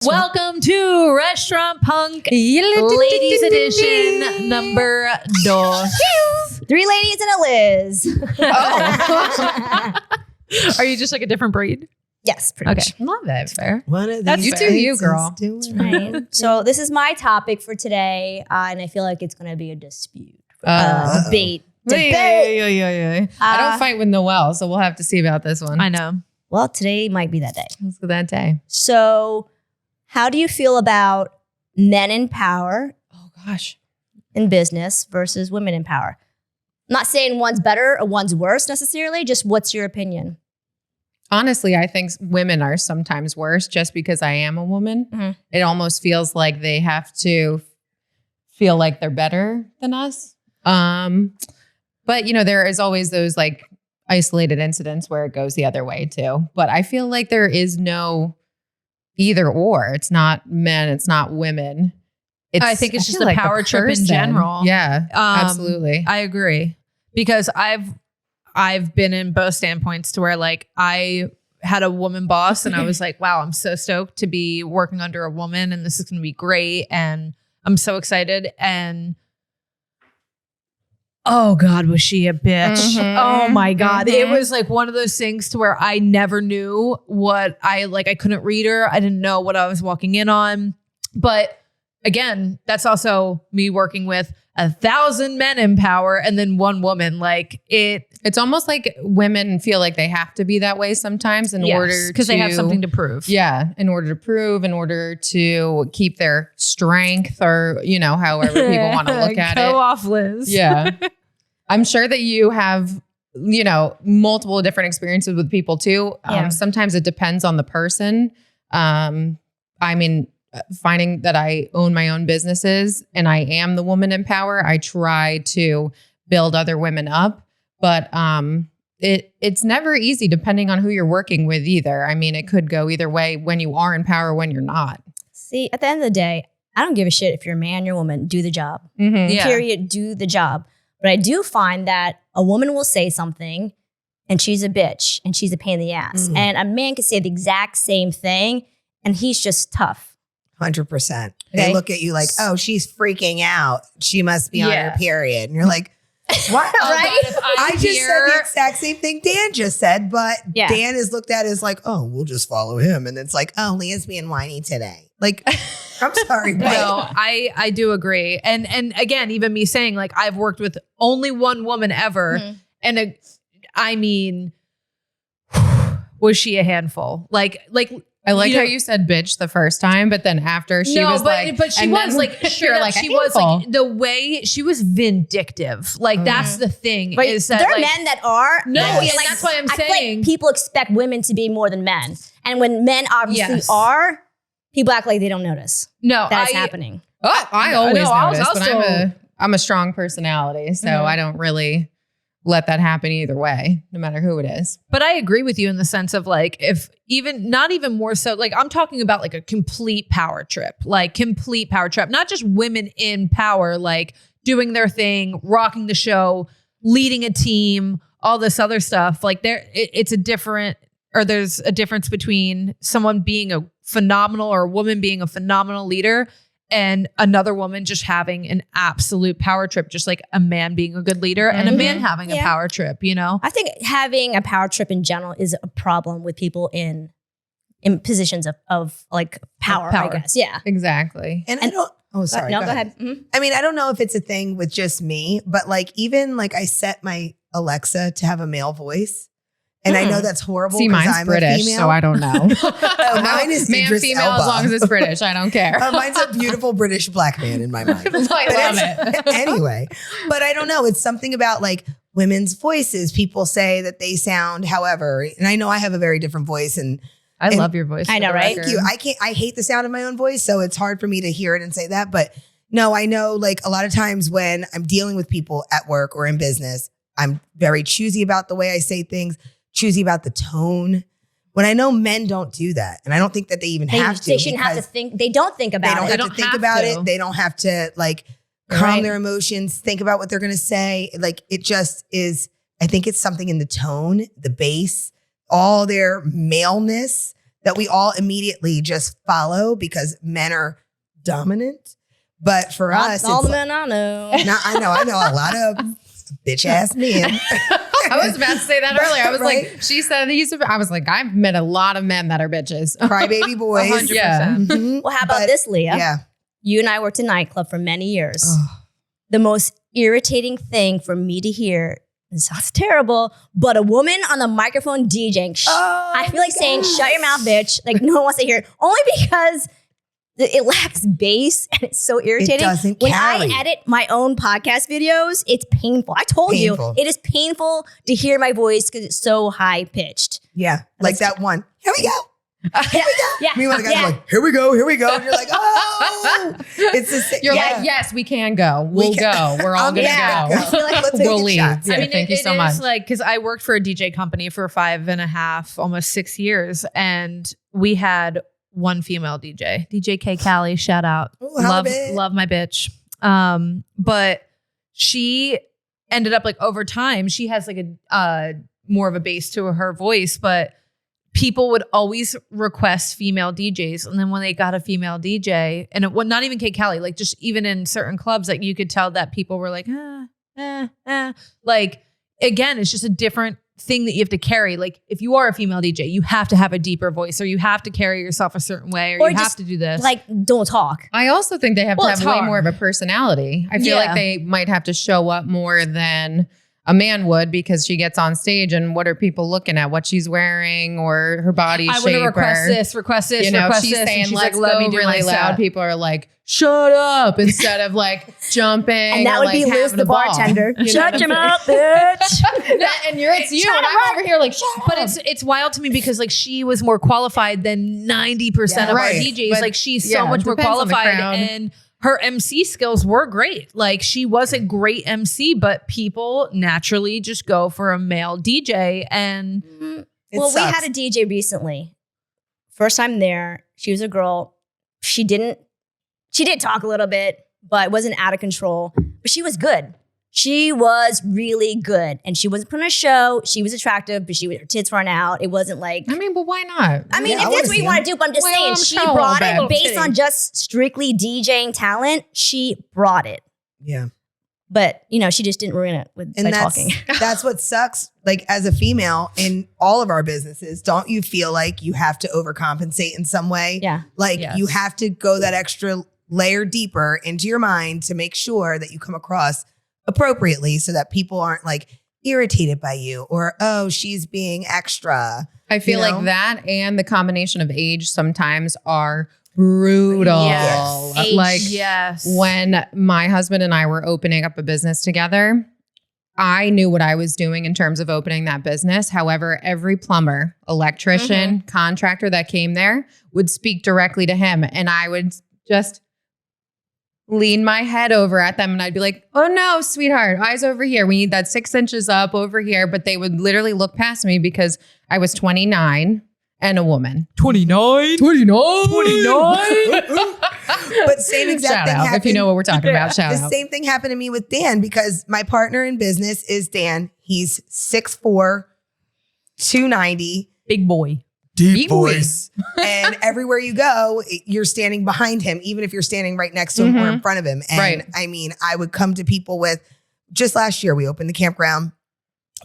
Welcome to Restaurant Punk Ladies Edition number 2. 3 ladies and a Liz. Oh. Are you just like a different breed? Yes, pretty much. Love it. Fair. One of That's these you, you, faces girl. doing Right. So this is my topic for today, and I feel like it's going to be a dispute, debate. Yeah. I don't fight with Noelle, so we'll have to see about this one. I know. Well, today might be that day. Let's go that day. So how do you feel about men in power Oh gosh. in business versus women in power? I'm not saying one's better or one's worse necessarily, just what's your opinion? Honestly, I think women are sometimes worse just because I am a woman. Mhm. It almost feels like they have to feel like they're better than us. But you know, there is always those like isolated incidents where it goes the other way too. But I feel like there is no either or. It's not men, it's not women. I think it's I just feel a like the power trip in person. general. Yeah, absolutely. I agree because I've been in both standpoints to where like I had a woman boss and I was like, wow, I'm so stoked to be working under a woman and this is going to be great. And I'm so excited. And oh God, was she a bitch? Mhm. Oh my God. It Mhm. was like one of those things to where I never knew what I couldn't read her. I didn't know what I was walking in on. But again, that's also me working with 1,000 men in power and then one woman. Like It's almost like women feel like they have to be that way sometimes in order because they have something to prove. Yeah, in order to prove, in order to keep their strength or, you know, however people want to look at Go it. off, Liz. Yeah. I'm sure that you have, you know, multiple different experiences with people too. Yeah. Sometimes it depends on the person. I mean, finding that I own my own businesses and I am the woman in power, I try to build other women up. But it's never easy depending on who you're working with either. I mean, it could go either way when you are in power, when you're not. See, at the end of the day, I don't give a shit if you're a man, you're a woman, do the job. Mm-hmm. Yeah. Period, do the job. But I do find that a woman will say something and she's a bitch and she's a pain in the ass. Mm. And a man can say the exact same thing and he's just tough. 100%. Okay. They look at you like, oh, she's freaking out. She must be on Yeah. her period. And you're like, what? Oh, Right? God, if I I'm just here, said the exact same thing Dan just said, but Yeah. Dan is looked at as like, oh, we'll just follow him. And it's like, oh, Leah's being whiny today. Like, I'm sorry, but no, I do agree. And again, even me saying like I've worked with only one woman ever. Mhm. And I mean, was she a handful? Like I like you how know- you said bitch the first time, but then after she was like, but she and was then like, you're like a she was handful. like the way she was vindictive. Like that's the thing But is that there are like, men that are. No, I feel and that's why I'm I feel saying- like people expect women to be more than men. And when men obviously Yes. are, people act like they don't notice no, that's happening. Oh, I No, always I'll notice, but still- I'm a strong personality, so Mhm. I don't really let that happen either way, no matter who it is. But I agree with you in the sense of like, if even not even more so, like I'm talking about like a complete power trip, not just women in power, like doing their thing, rocking the show, leading a team, all this other stuff. Like there's a difference between someone being a phenomenal or a woman being a phenomenal leader and another woman just having an absolute power trip, just like a man being a good leader and a man having a Yeah. power trip, you know? I think having a power trip in general is a problem with people in positions of like power, power. I guess. Yeah. Exactly. and I don't, oh, sorry. No, go ahead. Mhm. I mean, I don't know if it's a thing with just me, but like even like I set my Alexa to have a male voice. And I know that's horrible. See, 'cause mine's I'm a British, female. so I don't know. Oh, mine is man, Idris female, Elba. as long as it's British, I don't care. Mine's a beautiful British black man in my mind. I love it. Anyway, but I don't know. It's something about like women's voices. People say that they sound however, and I know I have a very different voice and I And- love your voice. I for know, the right? record. thank you. I hate the sound of my own voice, so it's hard for me to hear it and say that. But no, I know like a lot of times when I'm dealing with people at work or in business, I'm very choosy about the way I say things, choosy about the tone. When I know men don't do that, and I don't think that they even have to. They shouldn't have to because think. They don't think They about don't it. have don't to think have about to. it. They don't have to like calm Right. their emotions, think about what they're going to say. Like it just is. I think it's something in the tone, the bass, all their maleness that we all immediately just follow because men are dominant. But for us, all it's the men I know. I know a lot of bitch ass men. I was about to say that earlier. I was Right? like, she said I was like, I've met a lot of men that are bitches. Crybaby boys. 100%. Yeah. Mhm. Well, how about But, this, Leah? Yeah. You and I worked a nightclub for many years. Ugh. The most irritating thing for me to hear, it sounds terrible, but a woman on the microphone DJing. I feel like saying, shut your mouth, bitch. Like, no one wants to hear it. Only because it lacks bass and it's so irritating. It doesn't when carry. I edit my own podcast videos, it's painful. I told Painful. you, it is painful to hear my voice because it's so high pitched. Yeah. Like that one. Here we go. Yeah. Meanwhile, the guys are like, here we go. And you're like, oh, it's the same. You're like, yes, we can go. We'll go. We're all I'm going to gonna go. go. I feel like Let's take We'll a leave. shot. Yeah, thank you so much. Is like, because I worked for a DJ company for 5.5, almost 6 years, and we had one female DJ, DJ K Callie, shout out, Ooh, holla, love bitch. love my bitch. But she ended up like over time, she has like a more of a bass to her voice, but people would always request female DJs. And then when they got a female DJ, and it was not even Kate Callie, like just even in certain clubs, like you could tell that people were like, like, again, it's just a different thing that you have to carry. Like if you are a female DJ, you have to have a deeper voice, or you have to carry yourself a certain way, or you have just, to do this. like, don't talk. I also think they have Well, to it's have way hard. more of a personality. I feel Yeah. like they might have to show up more than a man would, because she gets on stage and what are people looking at? What she's wearing or her body I shape. want to request or, this, request this, you know, if request she's this. saying, And she's let's like, let go me do really my loud. set. People are like, shut up, instead of like jumping. And that or, would like, be Liz, having the a ball. bartender. You know Shut what your I'm mouth, bitch. saying? And it's you, and I'm over here like, shut But up. it's wild to me because like she was more qualified than 90% of Right. our DJs. But, like she's yeah, so much more depends on the qualified, crowd. and her MC skills were great. Like she was a great MC, but people naturally just go for a male DJ. And It Well, we sucks. had a DJ recently. First time there, she was a girl. She did talk a little bit, but wasn't out of control. But she was good. She was really good. And she wasn't putting on a show. She was attractive, but her tits weren't out. It wasn't like, I mean, but why not? I mean, Yeah, I if wanna that's what see you want him. to do, but I'm just Well, saying, I'm she sure a brought little it bit. based on just strictly DJing talent. She brought it. Yeah. But, she just didn't ruin it by And talking. that's what sucks. Like as a female in all of our businesses, don't you feel like you have to overcompensate in some way? Yeah. Like Yes. you have to go that extra layer deeper into your mind to make sure that you come across appropriately so that people aren't like irritated by you or, oh, she's being extra. I feel You know? like that and the combination of age sometimes are brutal. Yes. Age, Like yes, when my husband and I were opening up a business together, I knew what I was doing in terms of opening that business. However, every plumber, electrician, contractor that came there would speak directly to him. And I would just lean my head over at them and I'd be like, oh no, sweetheart, eyes over here. We need that 6 inches up over here. But they would literally look past me because I was 29 and a woman. 29. But same exact Shout thing out. happened. If you know what we're talking about, shout The out. same thing happened to me with Dan because my partner in business is Dan. He's 6'4", 290. Big boy. Deep voice. And everywhere you go, you're standing behind him, even if you're standing right next to him or in front of him. And Right. I mean, I would come to people with, just last year, we opened the campground.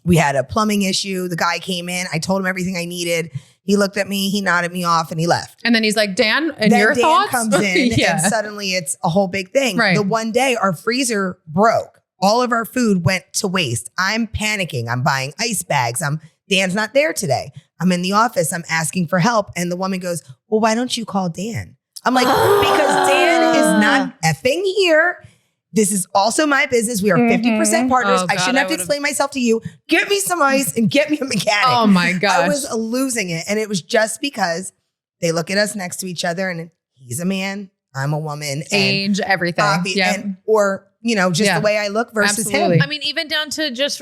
We had a plumbing issue. The guy came in. I told him everything I needed. He looked at me, he nodded me off, and he left. And then he's like, Dan, and Then your Dan thoughts? comes in, Yeah. and suddenly it's a whole big thing. Right. The one day, our freezer broke. All of our food went to waste. I'm panicking. I'm buying ice bags. Dan's not there today. I'm in the office. I'm asking for help. And the woman goes, well, why don't you call Dan? I'm like, because Dan is not effing here. This is also my business. We are 50% partners. Oh, I God, shouldn't have to would've- explain myself to you. Get me some ice and get me a mechanic. Oh my gosh. I was losing it. And it was just because they look at us next to each other and he's a man, I'm a woman. And Age, everything. Yep. or, just Yeah. the way I look versus Absolutely. him. I mean, even down to just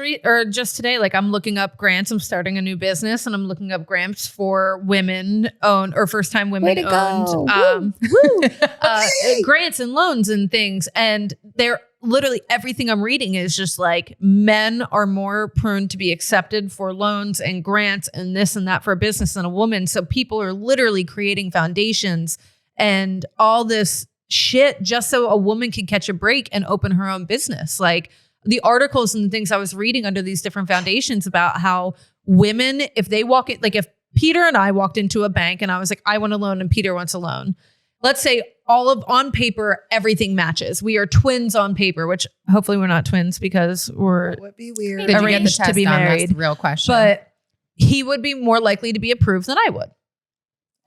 today, like I'm looking up grants. I'm starting a new business and I'm looking up grants for women owned or first time women Way to go. owned Woo. grants and loans and things. And they're literally everything I'm reading is just like men are more prone to be accepted for loans and grants and this and that for a business than a woman. So people are literally creating foundations and all this shit just so a woman can catch a break and open her own business. Like the articles and the things I was reading under these different foundations about how women, if they walk it, like if Peter and I walked into a bank and I was like, I want a loan and Peter wants a loan. Let's say on paper, everything matches. We are twins on paper, which hopefully we're not twins because we're That would be weird. Did you get the arranged to test be done? married. That's the real question. But he would be more likely to be approved than I would.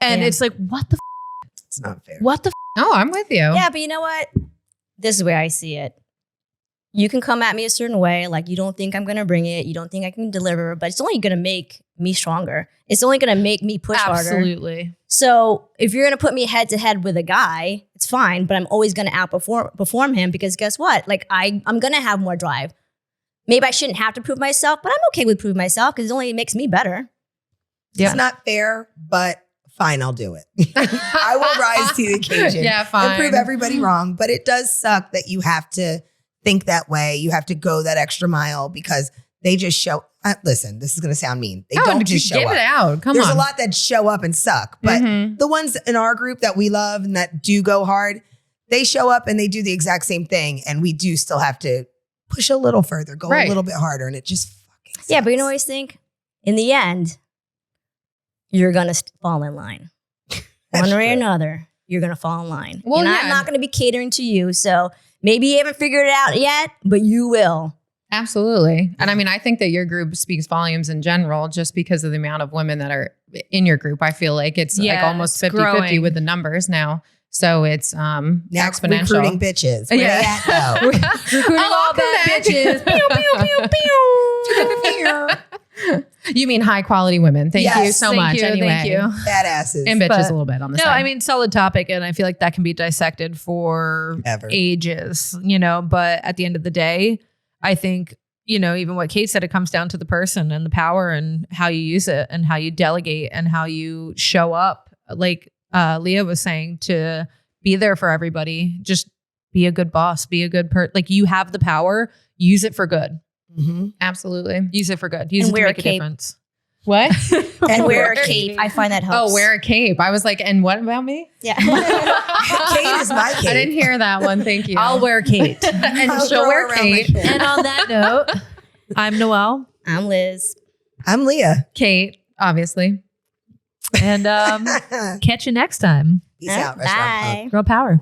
And Yeah. it's like, what the It's not fair. what the oh, I'm with you. Yeah, but you know what? This is where I see it. You can come at me a certain way, like you don't think I'm going to bring it, you don't think I can deliver, but it's only going to make me stronger. It's only going to make me push harder. Absolutely. So if you're going to put me head to head with a guy, it's fine, but I'm always going to outperform him because guess what? Like I'm going to have more drive. Maybe I shouldn't have to prove myself, but I'm okay with proving myself because it only makes me better. Yeah. It's not fair, but fine, I'll do it. I will rise to the occasion. Yeah, fine. And prove everybody wrong. But it does suck that you have to think that way. You have to go that extra mile because they just show. Listen, this is going to sound mean. They don't just show give up. it out. Come There's on. a lot that show up and suck, but Mhm. the ones in our group that we love and that do go hard, they show up and they do the exact same thing, and we do still have to push a little further, go Right. a little bit harder, and it just fucking sucks. Yeah, but you know, I always think in the end, you're going to fall in line. That's One way or true. another, you're going to fall in line. Well, and yeah. I'm not going to be catering to you. So maybe you haven't figured it out yet, but you will. Absolutely. And I mean, I think that your group speaks volumes in general just because of the amount of women that are in your group. I feel like it's like Yeah, almost it's 50-50 growing. with the numbers now. So it's Now exponential. recruiting bitches. Where Yeah. they at, though? recruiting all welcome bad back. bitches. Pew, pew, pew. You mean high quality women. Thank Yes, you so Thank much. you, Anyway. thank you. Badasses. And bitches But- a little bit on the No, side. I mean, solid topic. And I feel like that can be dissected for Ever. ages, but at the end of the day, I think, even what Kate said, it comes down to the person and the power and how you use it and how you delegate and how you show up. Like Leah was saying, to be there for everybody, just be a good boss, be a good like you have the power, use it for good. Mhm. Absolutely. Use it for good. Use And it to wear a make a cape. difference. What? And wear a cape. I find that helps. Oh, wear a cape. I was like, and what about me? Yeah. Kate is my Kate. I didn't hear that one. Thank you. I'll wear Kate. and I'll she'll throw wear around my Kate. Kate. And on that note, I'm Noelle. I'm Liz. I'm Leah. Kate, obviously. And catch you next time. Peace out, restaurant punk. Bye. Girl power.